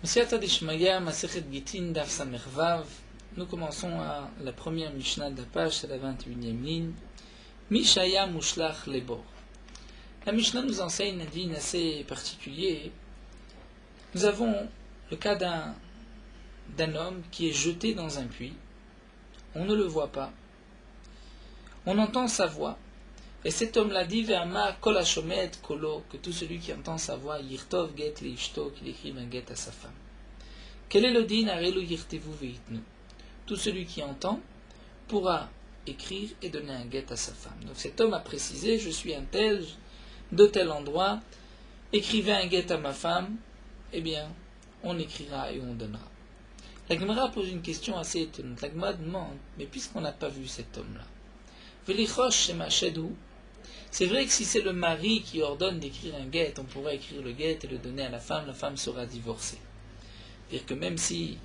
Siyata Dishmaya, Masechet Gitin, Daf Samer Vav. Nous commençons à la première Mishnah de la page, c'est la 21e ligne. Mishaya Mushlach Lebor. La Mishnah nous enseigne un digne assez particulier. Nous avons le cas d'un homme qui est jeté dans un puits. On ne le voit pas. On entend sa voix. Et cet homme-là dit Ve'amar kol hashomet kolo, que tout celui qui entend sa voix, yirtov get leishto, qu'il écrive un get à sa femme. Quel est le din arelu yirtevu veitnu? Tout celui qui entend pourra écrire et donner un get à sa femme. Donc cet homme a précisé, je suis un tel, de tel endroit, écrivez un get à ma femme, eh bien, on écrira et on donnera. La Gemara pose une question assez étonnante. La Gemara demande, mais puisqu'on n'a pas vu cet homme-là, velichosh shema shedu, c'est vrai que si c'est le mari qui ordonne d'écrire un get, on pourra écrire le get et le donner à la femme sera divorcée. C'est-à-dire que même si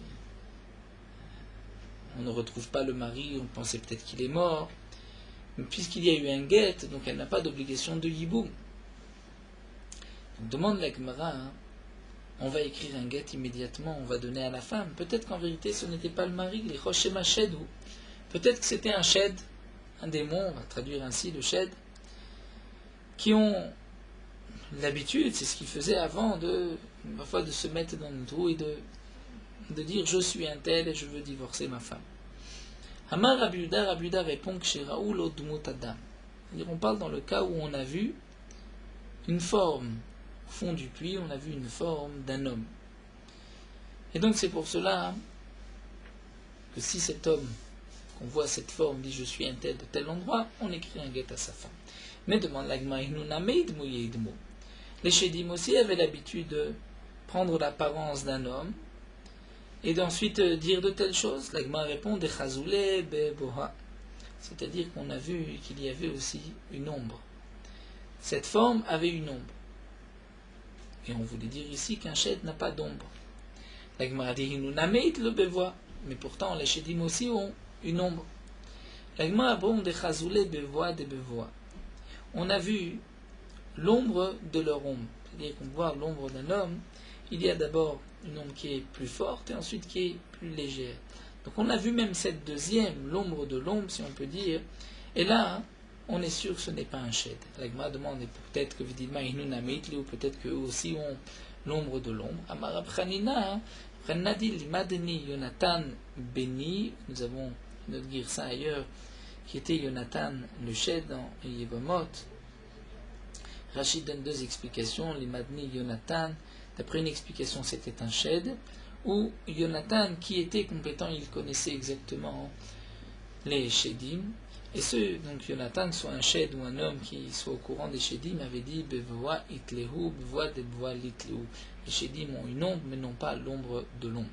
on ne retrouve pas le mari, on pensait peut-être qu'il est mort, mais puisqu'il y a eu un get, donc elle n'a pas d'obligation de yiboum. Donc demande la Gemara, on va écrire un get immédiatement, on va donner à la femme. Peut-être qu'en vérité ce n'était pas le mari, les choshema shed, ou peut-être que c'était un shed, un démon, on va traduire ainsi le shed, qui ont l'habitude, c'est ce qu'ils faisaient avant, parfois de se mettre dans le trou et de dire je suis un tel et je veux divorcer ma femme. Amar Rabbi Yehuda répond que chez Raoul Odumot Adam. On parle dans le cas où on a vu une forme au fond du puits, on a vu une forme d'un homme. Et donc c'est pour cela que si cet homme, qu'on voit cette forme, dit je suis un tel de tel endroit, on écrit un get à sa femme. Mais demande l'agma, les Shedim aussi avaient l'habitude de prendre l'apparence d'un homme et d'ensuite dire de telles choses. L'agma répond de chazoulé beboha, c'est-à-dire qu'on a vu qu'il y avait aussi une ombre. Cette forme avait une ombre. Et on voulait dire ici qu'un shed n'a pas d'ombre. L'agma dit le bevoa, mais pourtant les Shedim aussi ont une ombre. L'agma répond de chazoulé bevoa de bevoa. On a vu l'ombre de leur ombre. C'est-à-dire qu'on voit l'ombre d'un homme, il y a d'abord une ombre qui est plus forte et ensuite qui est plus légère. Donc on a vu même cette deuxième, l'ombre de l'ombre, si on peut dire. Et là, on est sûr que ce n'est pas un shed. L'agma demande, et peut-être que Vidilma Inunamitli, ou peut-être qu'eux aussi ont l'ombre de l'ombre. Amar Abchanina, Pranadil Madeni Yonatan Beni, nous avons notre girsa ailleurs, qui était Yonatan le shed dans Yevamot. Rachid donne deux explications, l'Imadni Yonatan, d'après une explication c'était un shed, ou Yonatan qui était compétent, il connaissait exactement les shedim, et ceux, donc Yonatan, soit un shed ou un homme qui soit au courant des shedim, avait dit Bevoa itlehu, bevoa de bevoa litlehu. Les shedim ont une ombre, mais non pas l'ombre de l'ombre.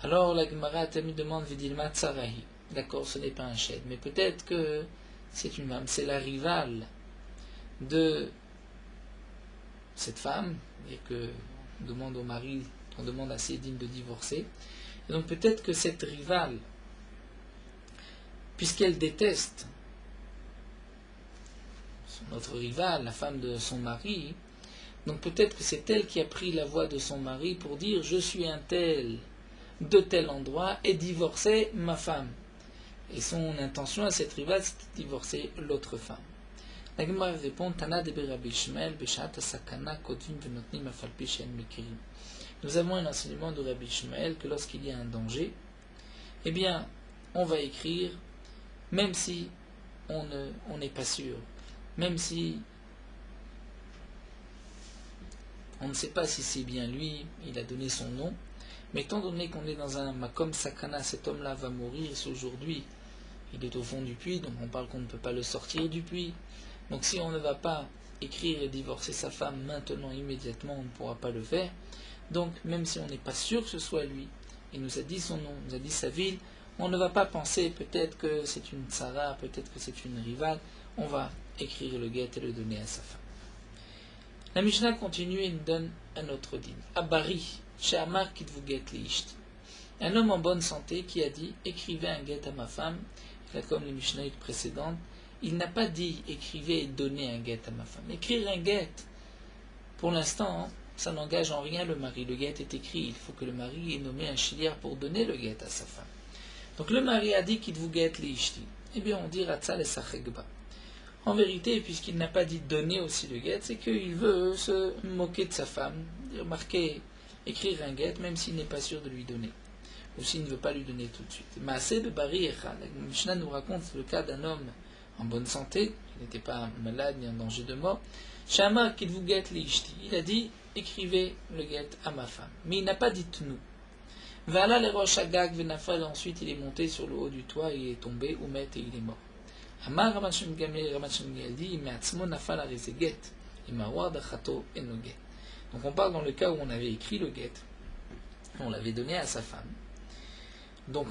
Alors la Gemara Tami demande Vidilma Tsarahi. D'accord, ce n'est pas un shed, mais peut-être que c'est une femme, c'est la rivale de cette femme, et que on demande au mari, on demande à Sédim de divorcer. Et donc peut-être que cette rivale, puisqu'elle déteste notre rivale, la femme de son mari, donc peut-être que c'est elle qui a pris la voix de son mari pour dire je suis un tel de tel endroit et divorcer ma femme. Et son intention à cette rivale, c'est de divorcer l'autre femme. La Gemara répond Tana de Rabbi Ishmael Beshat Sakana Kotvin Venotnim Afalpi Shen Mekirim. Nous avons un enseignement de Rabbi Ishmael que lorsqu'il y a un danger, eh bien, on va écrire, même si on n'est pas sûr, même si on ne sait pas si c'est bien lui, il a donné son nom, mais étant donné qu'on est dans un Makom Sakana, cet homme-là va mourir, c'est aujourd'hui, il est au fond du puits, donc on parle qu'on ne peut pas le sortir du puits. Donc si on ne va pas écrire et divorcer sa femme maintenant, immédiatement, on ne pourra pas le faire. Donc même si on n'est pas sûr que ce soit lui, il nous a dit son nom, il nous a dit sa ville, on ne va pas penser peut-être que c'est une tsara, peut-être que c'est une rivale, on va écrire le get et le donner à sa femme. La Mishnah continue et nous donne un autre din. Abari, she'amar kitvu get liishti. Un homme en bonne santé qui a dit écrivez un get à ma femme, là comme les Mishnahs précédentes, il n'a pas dit écrivez et donnez un get à ma femme. Écrire un get, pour l'instant, ça n'engage en rien le mari. Le guet est écrit, il faut que le mari ait nommé un shliach pour donner le guet à sa femme. Donc le mari a dit qu'il vous guette les ishti. Eh bien on dit Ratzal et Sachegba. En vérité, puisqu'il n'a pas dit donner aussi le guet, c'est qu'il veut se moquer de sa femme, écrire un guet, même s'il n'est pas sûr de lui donner, ou s'il ne veut pas lui donner tout de suite. Maaseh bebari echad. La Mishnah nous raconte le cas d'un homme en bonne santé, qui n'était pas malade ni en danger de mort. Shama qu'il vous guette les ishti. Il a dit écrivez le guet à ma femme, mais il n'a pas dit nous. Vala les roches agag venafal. Ensuite il est monté sur le haut du toit, il est tombé, oumet, et il est mort. Amar Raman Shem Gamliel dit Me'atzmo nafal areze get, imawar dachato eno get. Donc on parle dans le cas où on avait écrit le guet, on l'avait donné à sa femme. Donc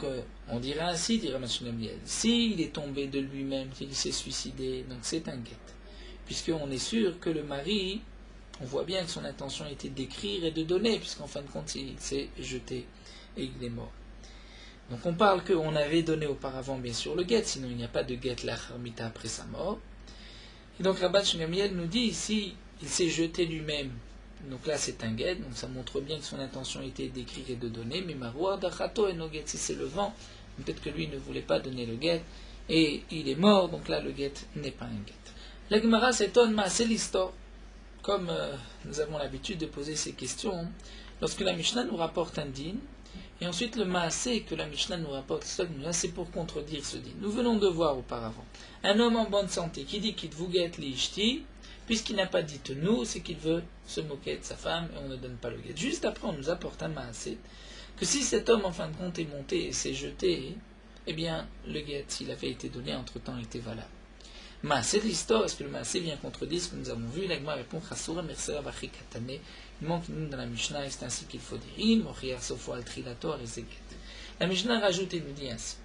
on dirait ainsi, dit Raman Shem Gamliel, s'il est tombé de lui-même, qu'il s'est suicidé, donc c'est un guet. Puisqu'on est sûr que le mari, on voit bien que son intention était d'écrire et de donner, puisqu'en fin de compte il s'est jeté et il est mort. Donc on parle qu'on avait donné auparavant bien sûr le guet, sinon il n'y a pas de guet l'achar-mita après sa mort. Et donc Rabban Shmuel nous dit ici, il s'est jeté lui-même, donc là c'est un guet, donc ça montre bien que son intention était d'écrire et de donner, mais marouar dachato et no guet, si c'est le vent, peut-être que lui ne voulait pas donner le guet, et il est mort, donc là le guet n'est pas un guet. La Gemara s'étonne, mais c'est l'histoire. Comme nous avons l'habitude de poser ces questions, lorsque la Mishnah nous rapporte un din, et ensuite le maasé que la Mishnah nous rapporte, c'est pour contredire ce din. Nous venons de voir auparavant un homme en bonne santé qui dit qu'il vous guette les ishti, puisqu'il n'a pas dit nous, c'est qu'il veut se moquer de sa femme et on ne donne pas le guet. Juste après on nous apporte un maasé, que si cet homme en fin de compte est monté et s'est jeté, eh bien le guet, s'il avait été donné entre temps, était valable. Maasé de l'histoire, est-ce que le maasé vient contredire ce que nous avons vu? L'agma répond Chasura Mersera Bachi Katane. Il manque une dans la Mishnah et c'est ainsi qu'il faut dire. La Mishnah rajoute et nous dit ainsi.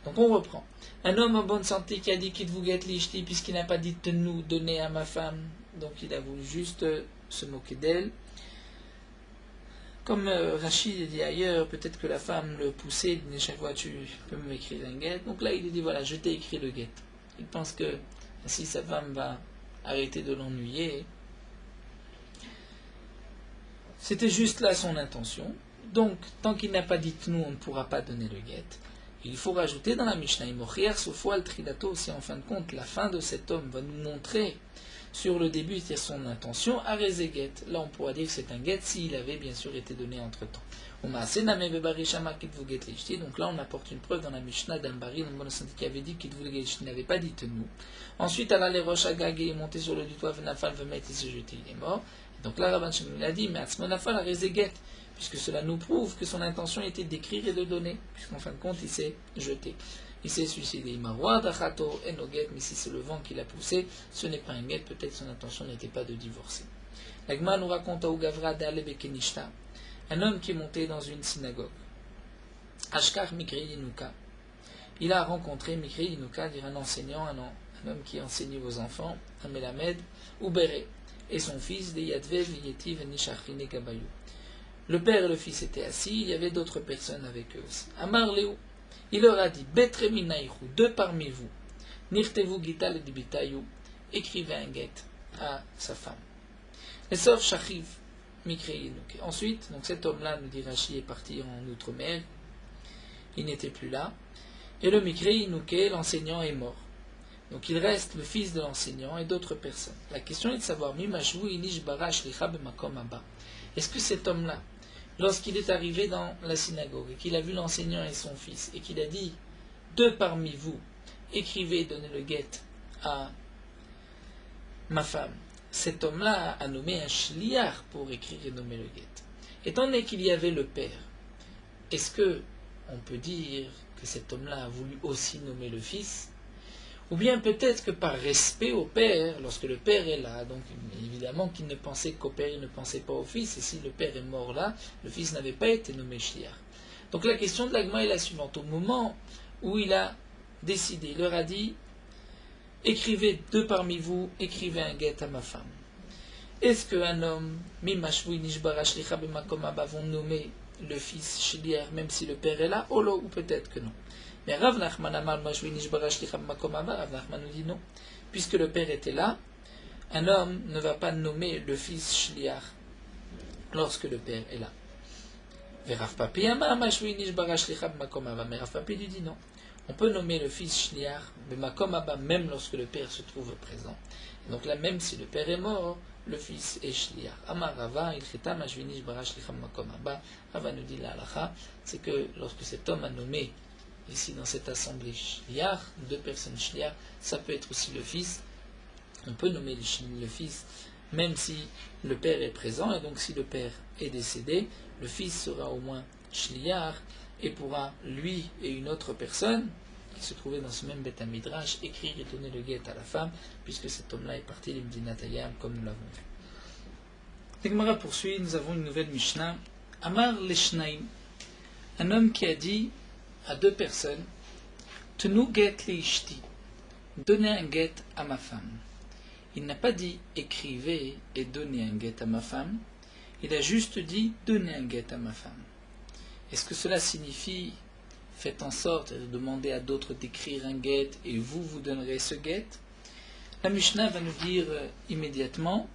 Donc on reprend. Un homme en bonne santé qui a dit qu'il vous guette l'ishti puisqu'il n'a pas dit de nous donner à ma femme. Donc il a voulu juste se moquer d'elle. Comme Rachid dit ailleurs, peut-être que la femme le poussait, il dit chaque fois tu peux m'écrire un guet. Donc là il dit voilà, je t'ai écrit le guet. Il pense que si sa femme va arrêter de l'ennuyer, c'était juste là son intention. Donc, tant qu'il n'a pas dit nous, on ne pourra pas donner le guet. Il faut rajouter dans la Mishnah, si en fin de compte, la fin de cet homme va nous montrer sur le début, c'est-à-dire son intention, à guet. Là, on pourra dire que c'est un guet s'il avait bien sûr été donné entre temps. Donc là, on apporte une preuve dans la Mishnah d'un baril qui avait dit qu'il n'avait pas dit nous. Ensuite, Allah les roches agag est monté sur le du toit, Venafal veut mettre et se jeter, il est mort. Donc là, Rabban Shmuel a dit, mais Atzmonafal a rezeget, puisque cela nous prouve que son intention était d'écrire et de donner, puisqu'en fin de compte, il s'est jeté, il s'est suicidé. Imarwa dachato enoget, mais si c'est le vent qui l'a poussé, ce n'est pas un guet, peut-être son intention n'était pas de divorcer. L'Agma nous raconte à Ugavra d'Ale Bekenishta, un homme qui est monté dans une synagogue. Ashkar Mikri Yinuka. Il a rencontré Mikri Yinuka, dire un enseignant, un homme qui enseignait aux enfants, un Melamed, Ubere, et son fils, de Yadvev, Yetiv, Nishachine, Gabayou. Le père et le fils étaient assis, il y avait d'autres personnes avec eux aussi. Amar Léo, il leur a dit, Betreminaïchou, deux parmi vous, Nirtevu Gital et Dibitayou, écrivez un guet à sa femme. Et sauf Shachiv, Mikreïnouk. Ensuite, donc cet homme-là, nous dit Rachi, est parti en outre-mer, il n'était plus là, et le Mikreïnouk, l'enseignant, est mort. Donc il reste le fils de l'enseignant et d'autres personnes. La question est de savoir, est-ce que cet homme-là, lorsqu'il est arrivé dans la synagogue et qu'il a vu l'enseignant et son fils, et qu'il a dit, deux parmi vous, écrivez, donnez le guet à ma femme, cet homme-là a nommé un shliach pour écrire et nommer le guet. Étant donné qu'il y avait le père, est-ce que on peut dire que cet homme-là a voulu aussi nommer le fils? Ou bien peut-être que par respect au père, lorsque le père est là, donc évidemment qu'il ne pensait qu'au père, il ne pensait pas au fils, et si le père est mort là, le fils n'avait pas été nommé shliach. Donc la question de l'Agma est la suivante. Au moment où il a décidé, il leur a dit, écrivez deux parmi vous, écrivez un guet à ma femme. Est-ce qu'un homme, vont nommer le fils shliach, même si le père est là, ou peut-être que non. Mais Rav Nachman nous dit non. Puisque le père était là, un homme ne va pas nommer le fils shliach lorsque le père est là. Mais Rav Papi lui dit non. On peut nommer le fils Shliach Bemakom Abba même lorsque le père se trouve présent. Et donc là, même si le père est mort, le fils est Shliach. Amar Rava, Ilcheta Mashvinish Bara Shlicham Makom Abba. Rava nous dit la halacha, c'est que lorsque cet homme a nommé ici dans cette assemblée Shliach, deux personnes Shliach, ça peut être aussi le fils. On peut nommer le fils même si le père est présent, et donc si le père est décédé, le fils sera au moins Shliach et pourra, lui et une autre personne qui se trouvait dans ce même Beth Midrash, écrire et donner le guet à la femme, puisque cet homme-là est parti de Medinat Hayam, comme nous l'avons vu. La Gemara poursuit, nous avons une nouvelle Mishnah. Amar Leshnaim, un homme qui a dit à deux personnes, Tenu get leishti, donnez un guet à ma femme. Il n'a pas dit écrivez et donnez un guet à ma femme, il a juste dit donnez un guet à ma femme. Est-ce que cela signifie faites en sorte de demander à d'autres d'écrire un guet et vous donnerez ce guet? La Mishnah va nous dire immédiatement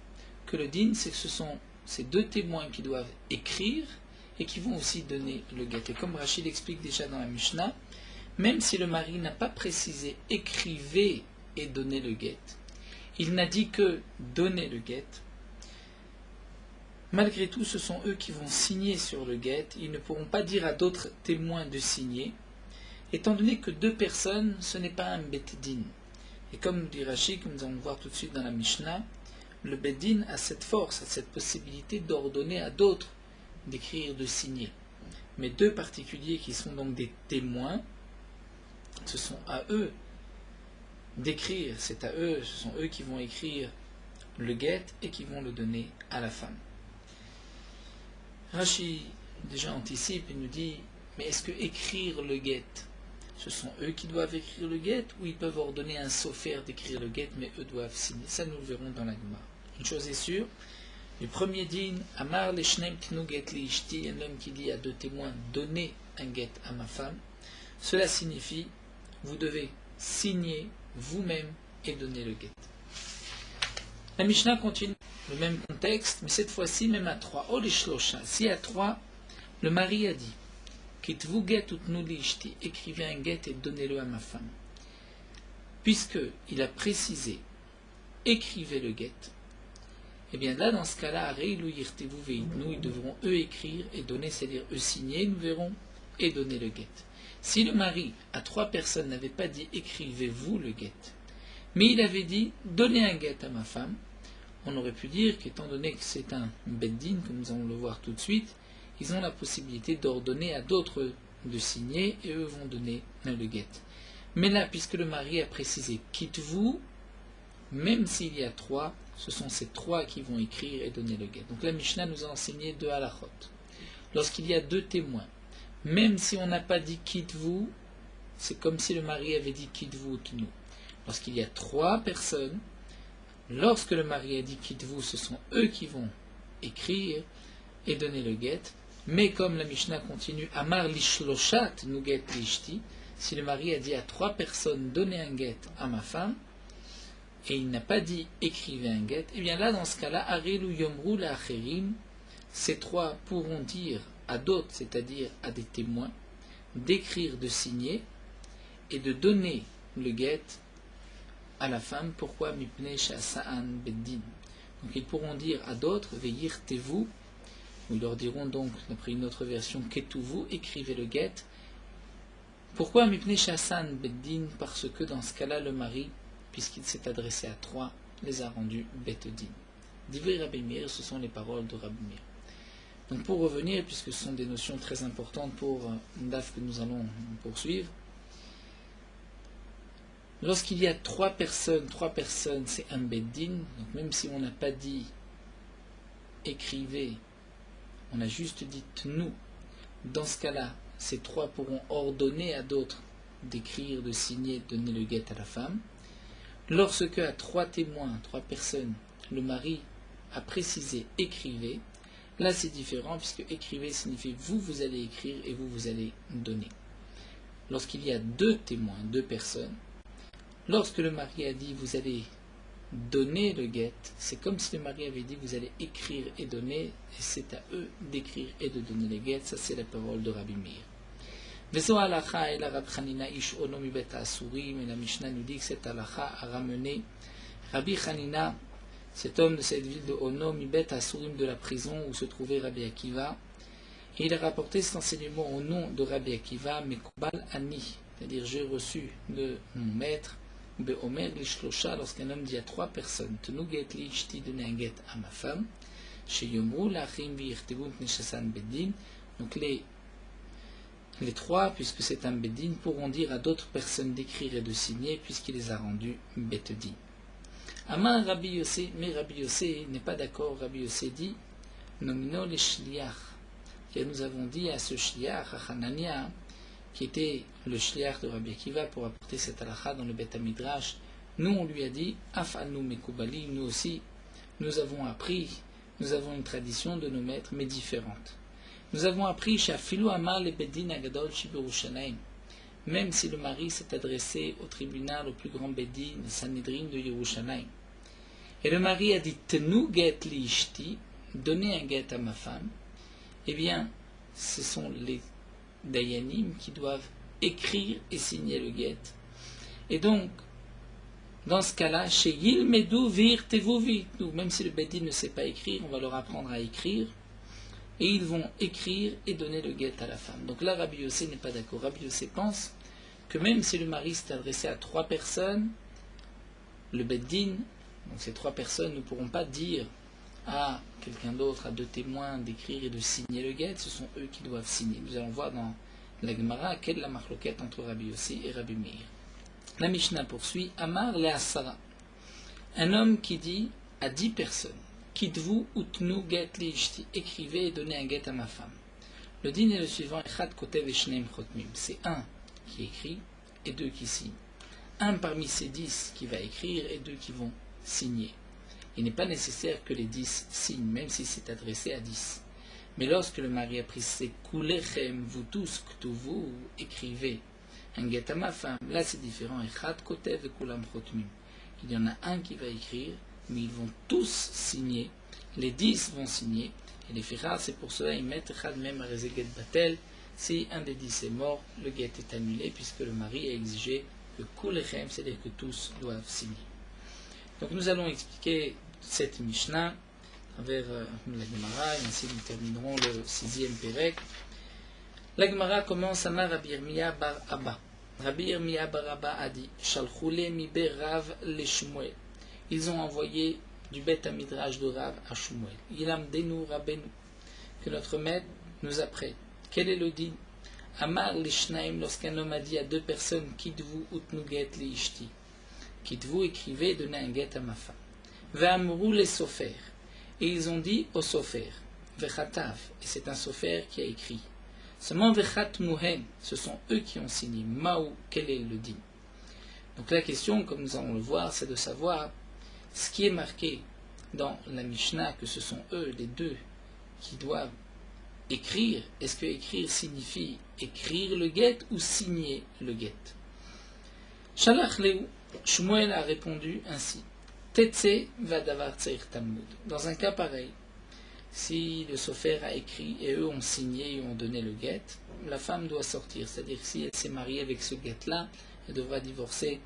que le din, c'est que ce sont ces deux témoins qui doivent écrire et qui vont aussi donner le guet. Et comme Rachid explique déjà dans la Mishnah, même si le mari n'a pas précisé écrivez et donnez le guet, il n'a dit que donner le guet. Malgré tout, ce sont eux qui vont signer sur le guet. Ils ne pourront pas dire à d'autres témoins de signer, étant donné que deux personnes, ce n'est pas un bet-din. Et comme nous dit Rashi, comme nous allons voir tout de suite dans la Mishnah, le bet-din a cette force, a cette possibilité d'ordonner à d'autres d'écrire, de signer. Mais deux particuliers qui sont donc des témoins, ce sont à eux d'écrire, c'est à eux, ce sont eux qui vont écrire le guet et qui vont le donner à la femme. Rashi déjà anticipe et nous dit, mais est-ce que écrire le guet, ce sont eux qui doivent écrire le guet ou ils peuvent ordonner à un sofer d'écrire le guet, mais eux doivent signer? Ça nous le verrons dans la Gemara. Une chose est sûre, le premier din, Amar leshneim tnu get li ishti, un homme qui dit à deux témoins, donnez un guet à ma femme, cela signifie, vous devez signer vous-même et donner le guet. La Mishnah continue le même contexte, mais cette fois-ci même à 3. Si à 3, le mari a dit Kitvu get utnu li ishti, écrivez un guet et donnez-le à ma femme. Puisqu'il a précisé écrivez le guet, et bien là, dans ce cas-là, Reilu yirtevu veitnu, ils devront eux écrire et donner, c'est-à-dire eux signer, nous verrons, et donner le guet. Si le mari à 3 personnes n'avait pas dit écrivez-vous le guet, mais il avait dit donnez un guet à ma femme, on aurait pu dire qu'étant donné que c'est un beddin, comme nous allons le voir tout de suite, ils ont la possibilité d'ordonner à d'autres de signer et eux vont donner le guet. Mais là, puisque le mari a précisé quitte-vous, même s'il y a 3, ce sont ces 3 qui vont écrire et donner le guet. Donc la Mishnah nous a enseigné 2 halachot. Lorsqu'il y a 2 témoins, même si on n'a pas dit quitte-vous, c'est comme si le mari avait dit quitte-vous nous. Lorsqu'il y a 3 personnes, lorsque le mari a dit quitte-vous, ce sont eux qui vont écrire et donner le guet. Mais comme la Mishnah continue, Amar lishloshat nu get lishti, si le mari a dit à 3 personnes donnez un guet à ma femme, et il n'a pas dit écrivez un guet, et bien là dans ce cas-là, Arilu yomru la acherim, ces 3 pourront dire à d'autres, c'est-à-dire à des témoins, d'écrire, de signer et de donner le guet à la femme. Pourquoi mipnei shasa'an beddin? Donc ils pourront dire à d'autres veillir vous, ou ils leur diront donc, d'après une autre version, ketouvu, écrivez le guet. Pourquoi mipnei shasa'an beddin? Parce que dans ce cas-là, le mari, puisqu'il s'est adressé à 3, les a rendus beddin. Divrei Rabbi Meir, ce sont les paroles de Rabbi Meir. Donc pour revenir, puisque ce sont des notions très importantes pour une daf que nous allons poursuivre, lorsqu'il y a 3 personnes, c'est un beddin, donc même si on n'a pas dit écrivez, on a juste dit nous, dans ce cas-là, ces 3 pourront ordonner à d'autres d'écrire, de signer, de donner le guet à la femme. Lorsque à 3 témoins, 3 personnes, le mari a précisé écrivez, là c'est différent puisque écrivez signifie vous allez écrire et vous allez donner. Lorsqu'il y a 2 témoins, 2 personnes, lorsque le mari a dit vous allez donner le get, c'est comme si le mari avait dit vous allez écrire et donner, et c'est à eux d'écrire et de donner les get. Ça c'est la parole de Rabbi Meir. Vezo halacha et la Rab Chanina ish ono mi bet asurim, et la Mishnah nous dit que cette halacha a ramené Rabbi Chanina, cet homme de cette ville de Ono, mi bet asurim, de la prison où se trouvait Rabbi Akiva, et il a rapporté cet enseignement au nom de Rabbi Akiva, Mekubal Ani, c'est-à-dire j'ai reçu de mon maître, Beomer Lishlosha, lorsqu'un homme dit à 3 personnes, Tenu get li ishti, donner un get à ma femme, chez Yomru lachim viirtevu pneshasan bedin, donc les 3, puisque c'est un bedin, pourront dire à d'autres personnes d'écrire et de signer, puisqu'il les a rendus betedin. Amar Rabbi Yossé, mais Rabbi Yossé n'est pas d'accord. Rabbi Yossé dit, nomino les shliach, car nous avons dit à ce shliach, à Hanania, qui était le shliach de Rabbi Akiva pour apporter cette halakha dans le Bet HaMidrash, nous on lui a dit, af anu mekubali, nous aussi, nous avons appris, nous avons une tradition de nos maîtres, mais différente. Nous avons appris chez Afilu Amar le Bedin Agadol Shibirushalayim, même si le mari s'est adressé au tribunal, au plus grand Bedin, le Sanhedrin de Yerushalayim. Et le mari a dit Tenu get li ishti, donnez un get à ma femme. Eh bien, ce sont les Dayanim qui doivent écrire et signer le get. Et donc, dans ce cas-là, chez Yilmedu vir tevu vitnu, même si le Bedin ne sait pas écrire, on va leur apprendre à écrire. Et ils vont écrire et donner le get à la femme. Donc là, Rabbi Yossé n'est pas d'accord. Rabbi Yossé pense que même si le mari s'est adressé à 3 personnes, le Beddin, donc ces 3 personnes ne pourront pas dire à quelqu'un d'autre, à 2 témoins, d'écrire et de signer le get, ce sont eux qui doivent signer. Nous allons voir dans la Gemara quelle est la marloquette entre Rabbi Yossé et Rabbi Meir. La Mishnah poursuit, Amar le Asara, un homme qui dit à 10 personnes, Kitvu utnu get li ishti, écrivez et donnez un get à ma femme. Le din est le suivant, Echad kotev eshneim chotmim, c'est un qui écrit et 2 qui signent. Un parmi ces 10 qui va écrire et 2 qui vont signer. Il n'est pas nécessaire que les 10 signent, même si c'est adressé à 10. Mais lorsque le mari a pris ses kulechem, vous tous, ktuvu, écrivez un get à ma femme, là c'est différent, Echad kotev et kulam chotmim. Il y en a un qui va écrire, mais ils vont tous signer, les 10 vont signer, et les firas, c'est pour cela ils mettent Echad même à Rezeget Batel, si un des 10 est mort, le get est annulé, puisque le mari a exigé que Kulechem, c'est-à-dire que tous doivent signer. Donc nous allons expliquer cette Mishnah à travers la Gemara, et ainsi nous terminerons le 6e Pérec. La Gemara commence à Rabbi Yirmiyah bar Abba. Rabbi Yirmiyah bar Abba a dit, Shalchule mi berav le Shmuel. Ils ont envoyé du Bet HaMidrash de Rav à Shmuel. Ilam denu Rabenu, que notre maître nous apprenne. Quel est le din? Amar l'ishnaim, lorsqu'un homme a dit à 2 personnes, Kitvu utnu get li ishti. Kitvu, écrivez, donnez un get à ma femme. Ve'amru les sofer. Et ils ont dit au sofer. Vechatav, et c'est un sofer qui a écrit. Seulement vechat muhen, ce sont eux qui ont signé. Maou, quel est le din? Donc la question, comme nous allons le voir, c'est de savoir ce qui est marqué dans la Mishnah, que ce sont eux, les 2, qui doivent écrire. Est-ce que écrire signifie écrire le get ou signer le get? Shalach leu, Shmuel a répondu ainsi. Tetse vadavar tseir Talmud. Dans un cas pareil, si le sofer a écrit et eux ont signé et ont donné le get, la femme doit sortir. C'est-à-dire que si elle s'est mariée avec ce get-là, elle devra divorcer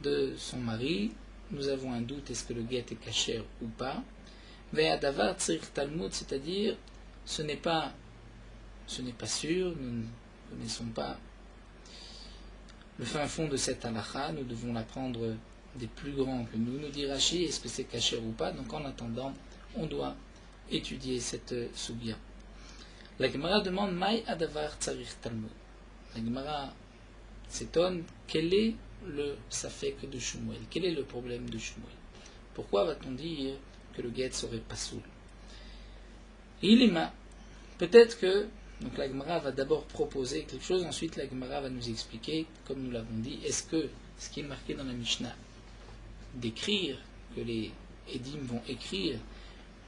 de son mari. Nous avons un doute, est-ce que le get est kasher ou pas. Ve'adavar tseir Talmud, c'est-à-dire ce n'est pas sûr, nous ne connaissons pas le fin fond de cette halakha, nous devons l'apprendre des plus grands que nous. Nous dit Rashi, est-ce que c'est kasher ou pas? Donc en attendant, on doit étudier cette sugya. La Gemara demande Maï adavar tsarich Talmud. La Gemara s'étonne, quel est le safek de Shmuel? Quel est le problème de Shmuel? Pourquoi va-t-on dire que le get serait pasoul? Ilima, peut-être que, donc la Gemara va d'abord proposer quelque chose, ensuite la Gemara va nous expliquer, comme nous l'avons dit, est-ce que ce qui est marqué dans la Mishnah, d'écrire, que les Edim vont écrire,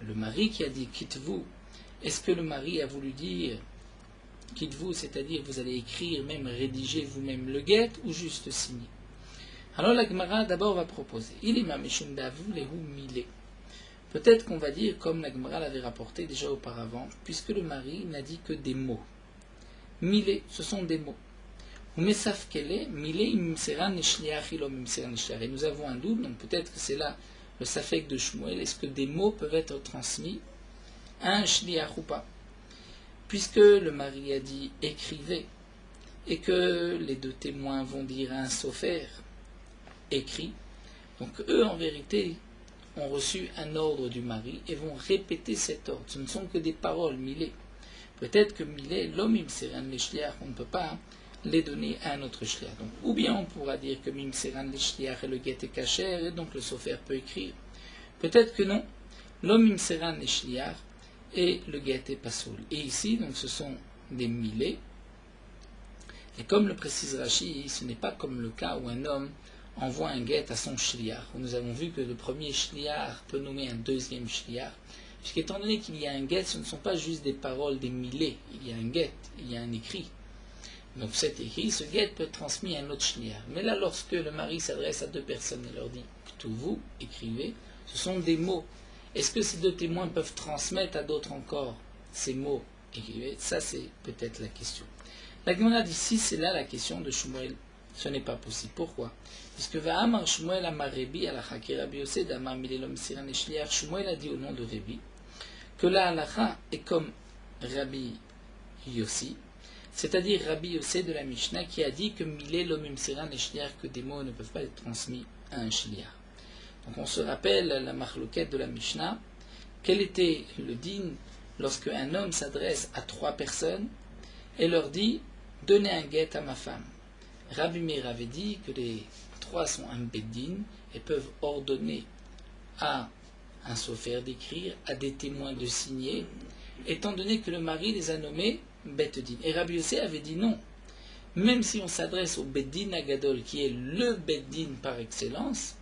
le mari qui a dit quitte-vous, est-ce que le mari a voulu dire quitte-vous, c'est-à-dire vous allez écrire, même rédiger vous-même le get, ou juste signer? Alors la Gemara d'abord va proposer. Il ima mishum be'avu lehu milé. Peut-être qu'on va dire, comme la Gemara l'avait rapporté déjà auparavant, puisque le mari n'a dit que des mots. Milé, ce sont des mots. Et nous avons un doute, donc peut-être que c'est là le safek de Shmuel. Est-ce que des mots peuvent être transmis à un shliach ou pas? Puisque le mari a dit écrivez, et que les deux témoins vont dire à un sofer écrit, donc eux en vérité ont reçu un ordre du mari et vont répéter cet ordre. Ce ne sont que des paroles, milé. Peut-être que milé, l'homme imseran les shliach, on ne peut pas les donner à un autre shliach. Donc, ou bien on pourra dire que mimseran les shliach et le get est kacher, et donc le sofer peut écrire. Peut-être que non, l'homme imseran les shliach et le get est pasoul. Et ici, donc ce sont des milés. Et comme le précise Rashi, ce n'est pas comme le cas où un homme envoie un get à son shliach. Nous avons vu que le premier shliach peut nommer un deuxième shliach. Puisqu'étant donné qu'il y a un get, ce ne sont pas juste des paroles, des milés. Il y a un get, il y a un écrit. Donc cet écrit, ce get peut être transmis à un autre shliach. Mais là, lorsque le mari s'adresse à deux personnes et leur dit « tout vous, écrivez », ce sont des mots. Est-ce que ces deux témoins peuvent transmettre à d'autres encore ces mots écrivez? Ça, c'est peut-être la question. La Gemara dit ici, c'est là la question de Shmuel. Ce n'est pas possible. Pourquoi? Puisque Va'amar Shmuel amar Rebi ala Chakir Rabbi Yossi d'amar milelom siran et shliach. Shmuel a dit au nom de Rebi que la halacha est comme Rabbi Yossi, c'est-à-dire Rabbi Yossi de la Mishnah qui a dit que milelom siran et shliach, que des mots ne peuvent pas être transmis à un shliach. Donc on se rappelle la marloquette de la Mishnah. Quel était le din lorsque un homme s'adresse à trois personnes et leur dit « Donnez un guet à ma femme ». Rabbi Meir avait dit que les trois sont un beddin et peuvent ordonner à un sofer d'écrire, à des témoins de signer, étant donné que le mari les a nommés beddin. Et Rabbi Yossi avait dit non. Même si on s'adresse au beddin agadol, qui est le beddin par excellence,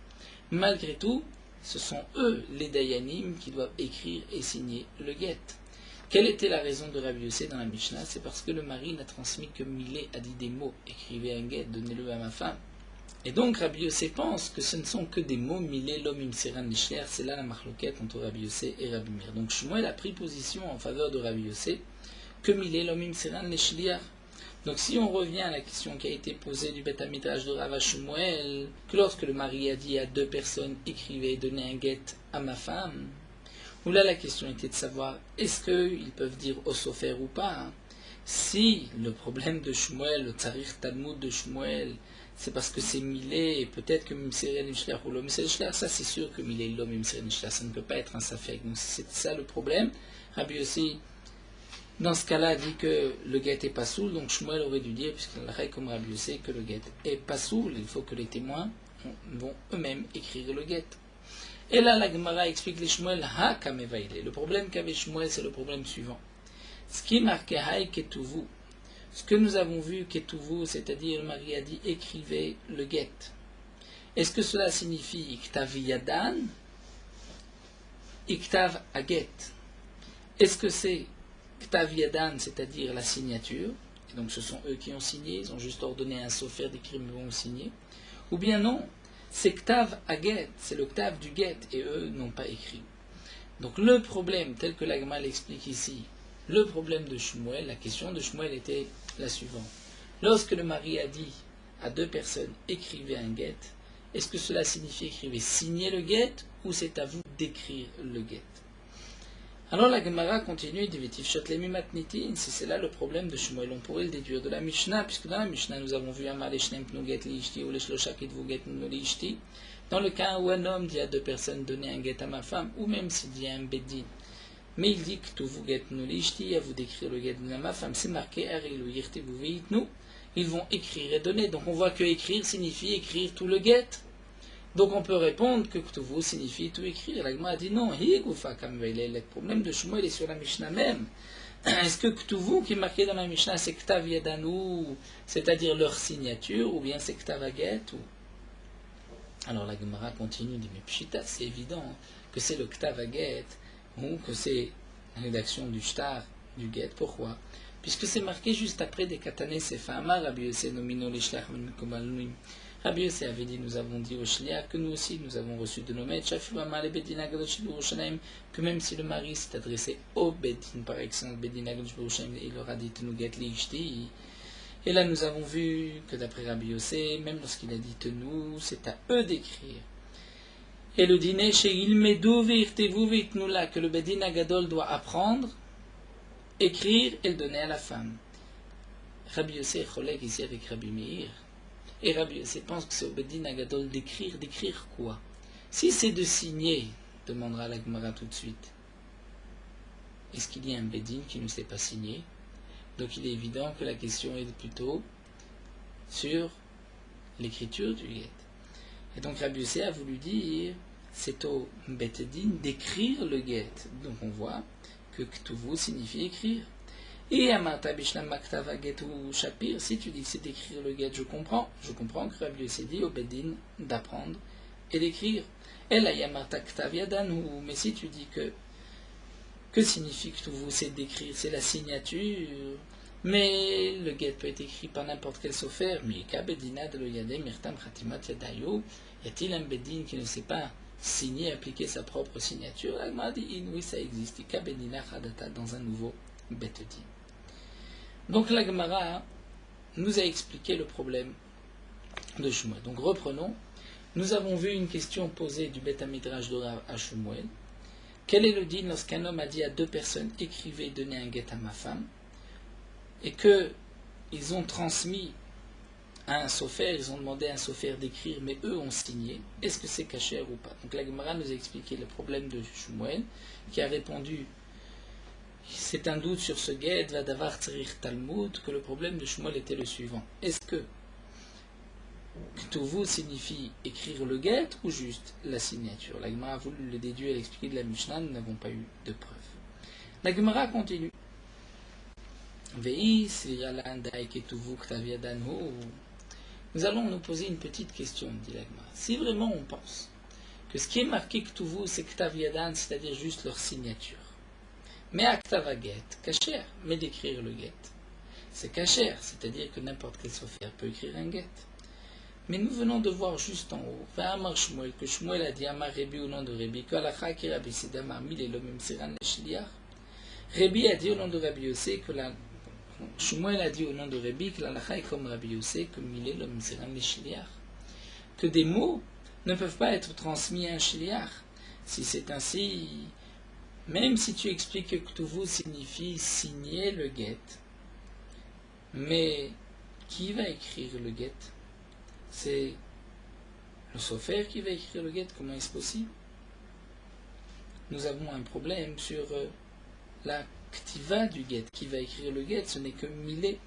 malgré tout, ce sont eux, les dayanim, qui doivent écrire et signer le guet. Quelle était la raison de Rabbi Yossi dans la Mishnah? C'est parce que le mari n'a transmis que Milé a dit des mots. Écrivez un guet, donnez-le à ma femme. Et donc Rabbi Yossi pense que ce ne sont que des mots. Milé, l'homme imseran nishler. C'est là la marloquette entre Rabbi Yossi et Rabbi Meir. Donc Shmuel a pris position en faveur de Rabbi Yossi que Milé, l'homme imseran nishler. Donc si on revient à la question qui a été posée du Beth Midrash de Rav Shmuel, que lorsque le mari a dit à deux personnes écrivez, donnez un guet à ma femme, où là la question était de savoir est-ce qu'ils peuvent dire au sofer ou pas. Si le problème de Shmuel, le Tzarir Talmud de Shmuel, c'est parce que c'est Milé, et peut-être que Mimseret Nishler ou l'homme Nishler, ça c'est sûr que Milé, l'homme Mimseret Nishler, ça ne peut pas être un safek. Donc c'est ça le problème. Rabbi aussi, dans ce cas-là, dit que le guet est pas soul, donc Shmuel aurait dû dire, puisqu'il a comme Rabbi aussi, que le guet est pas soul, il faut que les témoins vont eux-mêmes écrire le guet. Et là, la Gemara explique les Shmuel ha kamevaile. Le problème qu'avait Shmuel, c'est le problème suivant. Ce qui est marqué haï ketuvu, ce que nous avons vu ketuvu, c'est-à-dire le mari a dit écrivez le guet. Est-ce que cela signifie iktav yadan, iktav aget? Est-ce que c'est iktav yadan, c'est-à-dire la signature, et donc ce sont eux qui ont signé, ils ont juste ordonné à un sofer d'écrire mais vont signer, ou bien non? C'est Ktav Aget, c'est le Ktav du Get, et eux n'ont pas écrit. Donc le problème, tel que l'Agma l'explique ici, le problème de Shmuel, la question de Shmuel était la suivante. Lorsque le mari a dit à deux personnes, écrivez un Get, est-ce que cela signifie écrivez, signez le Get, ou c'est à vous d'écrire le Get? Alors la Gemara continue, si c'est là le problème de Shmuel, on pourrait le déduire de la Mishnah, puisque dans la Mishnah nous avons vu dans le cas où un homme dit à deux personnes donnez un get à ma femme, ou même s'il dit à un beddin, mais il dit que vous get nous lishti, à vous d'écrire le get de ma femme, c'est marqué arilu yirti vous nous, ils vont écrire et donner. Donc on voit que écrire signifie écrire tout le get. Donc on peut répondre que Ktuvu signifie tout écrire. L'Agma a dit non, le problème de Shmuel est sur la Mishnah même. Est-ce que Ktuvu qui est marqué dans la Mishnah c'est Ktav Yadanu, c'est-à-dire leur signature, ou bien c'est Ktav Aget ou... Alors la Gemara continue, dit mais Pshita, c'est évident que c'est le Ktav Aget ou que c'est la rédaction du Shtar, du Get. Pourquoi? Puisque c'est marqué juste après des Katané Sefa Amar Rabbi Yossi nomino l'Ishlach min Kobalnuim. Rabbi Yossé avait dit, nous avons dit au Shliach que nous aussi nous avons reçu de nos maîtres, que même si le mari s'est adressé au Bedin, par exemple, Bedin Agadosh Yerushalayim, il leur a dit Tenugat Liishti. Et là nous avons vu que d'après Rabbi Yossé, même lorsqu'il a dit Tenou, c'est à eux d'écrire. Et le dîner chez Ilmedou Veirtevu Veitnula, que le Bedin Agadol doit apprendre, écrire et le donner à la femme. Rabbi Yossé est collègue ici avec Rabbi Meir. Et Rabbi Yossé pense que c'est au Bedin Agadol d'écrire quoi? Si c'est de signer, demandera la Gemara tout de suite. Est-ce qu'il y a un Bedin qui ne sait pas signer? Donc il est évident que la question est plutôt sur l'écriture du guet. Et donc Rabbi Yossé a voulu dire, c'est au Bedin d'écrire le guet. Donc on voit que Ktuvu signifie écrire. Et Amarta Bishlam Maktava Get ou Shapir, si tu dis que c'est d'écrire le guet, je comprends que Rabbi Yossé dit au Bedin d'apprendre et d'écrire. Et là, Yamarta Ktav Yadan, mais si tu dis que signifie Ktuvu, c'est d'écrire, c'est la signature, mais le guet peut être écrit par n'importe quel sofer, mais Bedina de le Yadem Mirtam Khatimat Yadayu, y a-t-il un Bedin qui ne sait pas signer, appliquer sa propre signature? L'Agma dit, oui, ça existe, Bedina Khadata dans un nouveau Bedin. Donc la Gemara nous a expliqué le problème de Shmuel. Donc reprenons. Nous avons vu une question posée du Beth Midrash de Rav à Shmuel. Quel est le din lorsqu'un homme a dit à deux personnes écrivez, donnez un guet à ma femme, et qu'ils ont transmis à un sofer, ils ont demandé à un sofer d'écrire, mais eux ont signé. Est-ce que c'est caché ou pas? Donc la Gemara nous a expliqué le problème de Shmuel, qui a répondu c'est un doute sur ce guet, Vadavar Tzrich Talmud, que le problème de Shmuel était le suivant. Est-ce que Ktuvu signifie écrire le guet ou juste la signature? La Gemara a voulu le déduire et l'expliquer de la Mishnah, nous n'avons pas eu de preuve. La Gemara continue. Nous allons nous poser une petite question, dit la Gemara. Si vraiment on pense que ce qui est marqué Ktuvu, c'est Ktav Yadan, c'est-à-dire juste leur signature, mais Aktava Get, kasher, mais d'écrire le get, c'est kasher, c'est-à-dire que n'importe quel sofer peut écrire un get. Mais nous venons de voir juste en haut, que Shmuel a dit Amar Rebi au nom de Rebi, que Alacha qui Rabbi Sidamar mil et l'homme Siran Shliach. Rebi a dit au nom de Rabbi Yossé que Shmuel a dit au nom de Rebi que l'Alacha est comme Rabbi Yossé, que mil et l'homme Siran Shliach. Que des mots ne peuvent pas être transmis à un Shliach. Si c'est ainsi, même si tu expliques que Ktuvu signifie signer le guet, mais qui va écrire le guet? C'est le sofer qui va écrire le guet. Comment est-ce possible? Nous avons un problème sur la ktiva du guet. Qui va écrire le guet? Ce n'est que Milé.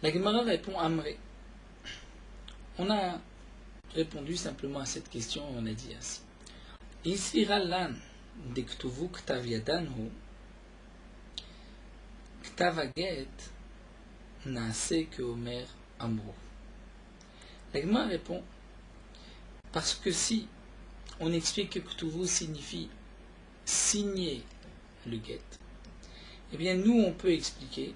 La Gemara répond Amré. On a répondu simplement à cette question. On a dit ainsi. Isvira lan de Ktuvu ktav yadanhu ktav get naase que Omer Amro. La Gemara répond, parce que si on explique que Ktuvu signifie signer le guet, eh bien nous on peut expliquer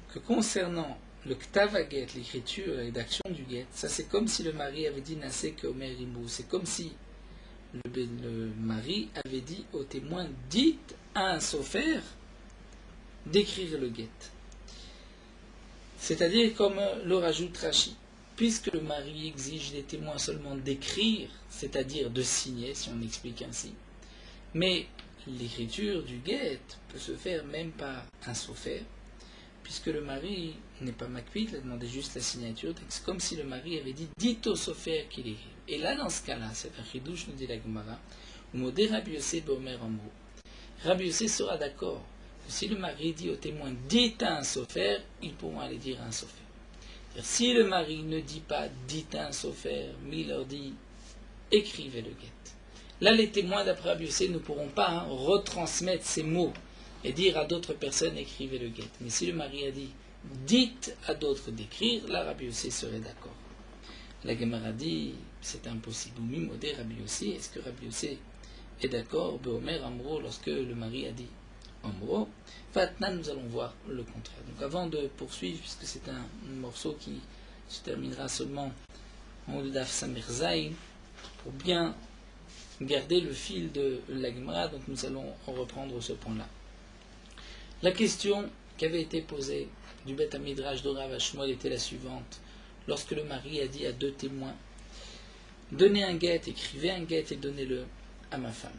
que concernant le Ktavaget, l'écriture, la rédaction du guet, ça c'est comme si le mari avait dit Nasé que Omer Imou, c'est comme si le mari avait dit au témoin dites à un sofer d'écrire le guet. C'est-à-dire comme le rajoute Rashi. Puisque le mari exige des témoins seulement d'écrire, c'est-à-dire de signer, si on explique ainsi, mais l'écriture du guet peut se faire même par un sofer, puisque le mari n'est pas makpid, il a demandé juste la signature, c'est comme si le mari avait dit « dites au sofer qu'il écrive ». Et là, dans ce cas-là, c'est un chidouche, nous dit la Gemara, ou modé Rabbi Yossé beomer amro. Rabbi Yossé sera d'accord que si le mari dit au témoin « dites à un sofer », ils pourront aller dire à un sofer. Si le mari ne dit pas dites à un sofer, mais il leur dit écrivez le guet. Là, les témoins d'après Rabbi Yossé ne pourront pas retransmettre ces mots et dire à d'autres personnes écrivez le guet. Mais si le mari a dit dites à d'autres d'écrire, là Rabbi Yossé serait d'accord. La Gemara dit c'est impossible. Mimodé Rabbi Yossé, est-ce que Rabbi Yossé est d'accord Beomer Amro lorsque le mari a dit Amro? Maintenant, nous allons voir le contraire. Donc avant de poursuivre, puisque c'est un morceau qui se terminera seulement en haut de Daf Samer Zayin, pour bien garder le fil de la Gemara, donc nous allons reprendre ce point-là. La question qui avait été posée du Beth Midrash de Rav Shmuel était la suivante. Lorsque le mari a dit à 2 témoins, donnez un guet, écrivez un guet et donnez-le à ma femme.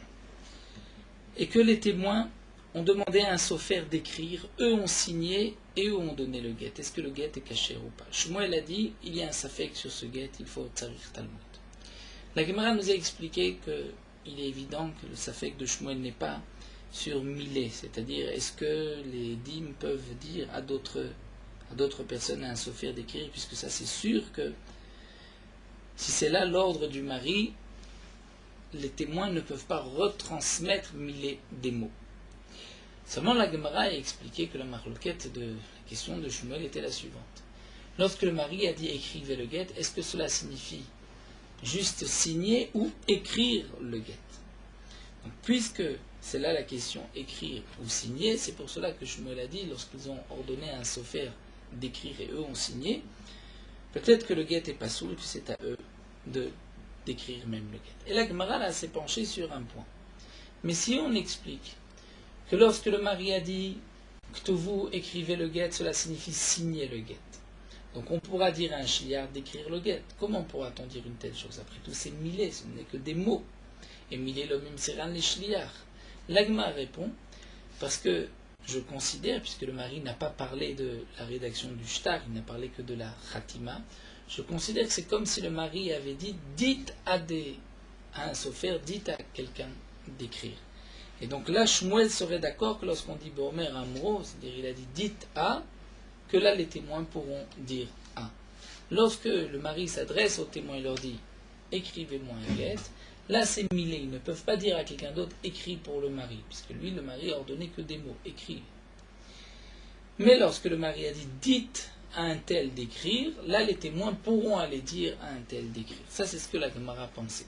Et que les témoins ont demandé à un sophère d'écrire, eux ont signé et eux ont donné le guet. Est-ce que le guet est caché ou pas? Shmuel a dit, il y a un safek sur ce guet, il faut tzarir Talmud. La Gemara nous a expliqué qu'il est évident que le safek de Shmuel n'est pas sur milé, c'est-à-dire est-ce que les dîmes peuvent dire à d'autres personnes, à un sophère d'écrire, puisque ça c'est sûr que si c'est là l'ordre du mari, les témoins ne peuvent pas retransmettre milé des mots. Seulement la Gemara a expliqué que la marloquette de la question de Shmuel était la suivante. Lorsque le mari a dit écrivez le guet, est-ce que cela signifie juste signer ou écrire le guet? Donc, puisque c'est là la question, écrire ou signer, c'est pour cela que Shmuel a dit, lorsqu'ils ont ordonné à un sophère d'écrire et eux ont signé, peut-être que le guet est pas sourd, que c'est à eux d'écrire même le guet. Et la Gemara là s'est penchée sur un point. Mais si on explique que lorsque le mari a dit que vous écrivez le guet, cela signifie signer le guet. Donc on pourra dire à un shliach d'écrire le guet. Comment pourra-t-on dire une telle chose? Après tout, c'est milé, ce n'est que des mots. Et milé le même seran les shliach. L'agma répond, parce que je considère, puisque le mari n'a pas parlé de la rédaction du shtar, il n'a parlé que de la khatima, je considère que c'est comme si le mari avait dit, dites à un sophère, dites à quelqu'un d'écrire. Et donc là, Shmuel serait d'accord que lorsqu'on dit Bomer Amro, c'est-à-dire il a dit dites à, que là les témoins pourront dire à. Lorsque le mari s'adresse aux témoins et leur dit écrivez-moi un guet, là c'est milé, ils ne peuvent pas dire à quelqu'un d'autre écrit pour le mari, puisque lui le mari a ordonné que des mots, écrire. Mais lorsque le mari a dit dites à un tel d'écrire, là les témoins pourront aller dire à un tel d'écrire. Ça c'est ce que la Gemara pensait.